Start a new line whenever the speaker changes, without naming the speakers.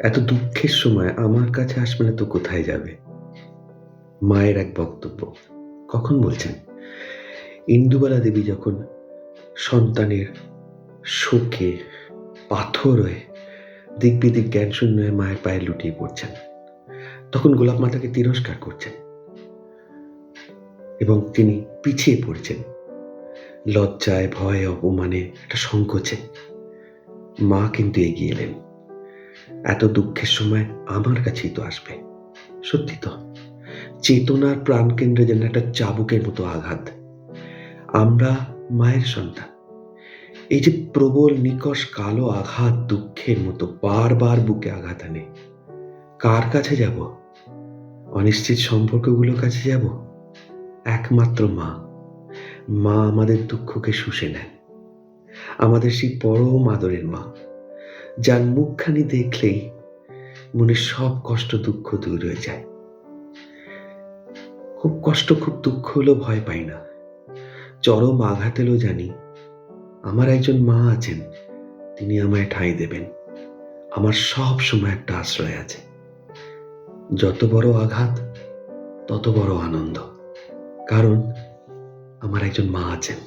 এত দুঃখের সময় আমার কাছে আসবে না তো কোথায় যাবে? মায়ের এক বক্তব্য। কখন বলছেন? ইন্দুবালা দেবী যখন সন্তানের শোকে পাথর হয়ে দিক বিদিক জ্ঞানশূন্য হয়ে মায়ের পায়ে লুটিয়ে পড়ছেন, তখন গোলাপ মাতাকে তিরস্কার করছেন এবং তিনি পিছিয়ে পড়ছেন লজ্জায়, ভয়ে, অপমানে, একটা সংকোচে। মা কিন্তু এগিয়ে এলেন। এত দুঃখের সময় আমার কাছেই তো আসবে। সত্যি তো, চেতনার প্রাণকেন্দ্রে যেন একটা চাবুকের মতো আঘাত। আমরা মায়ের সন্তান। এই যে প্রবল নিকষ কালো আঘাত দুঃখের মতো বারবার বুকে আঘাত আনে। কার কাছে যাব? অনিশ্চিত সম্পর্কগুলোর কাছে যাব? একমাত্র মা। মা আমাদের দুঃখকে শুষে নেন। আমাদের সেই পরম আদরের মা, যার মুখখানি দেখলেই মনের সব কষ্ট দুঃখ দূর হয়ে যায়। খুব কষ্ট, খুব দুঃখ হলেও ভয় পাই না। চরম আঘাত এলেও জানি আমার একজন মা আছেন, তিনি আমায় ঠাঁই দেবেন। আমার সব সময় একটা আশ্রয় আছে। যত বড় আঘাত তত বড় আনন্দ, কারণ আমার একজন মা আছেন।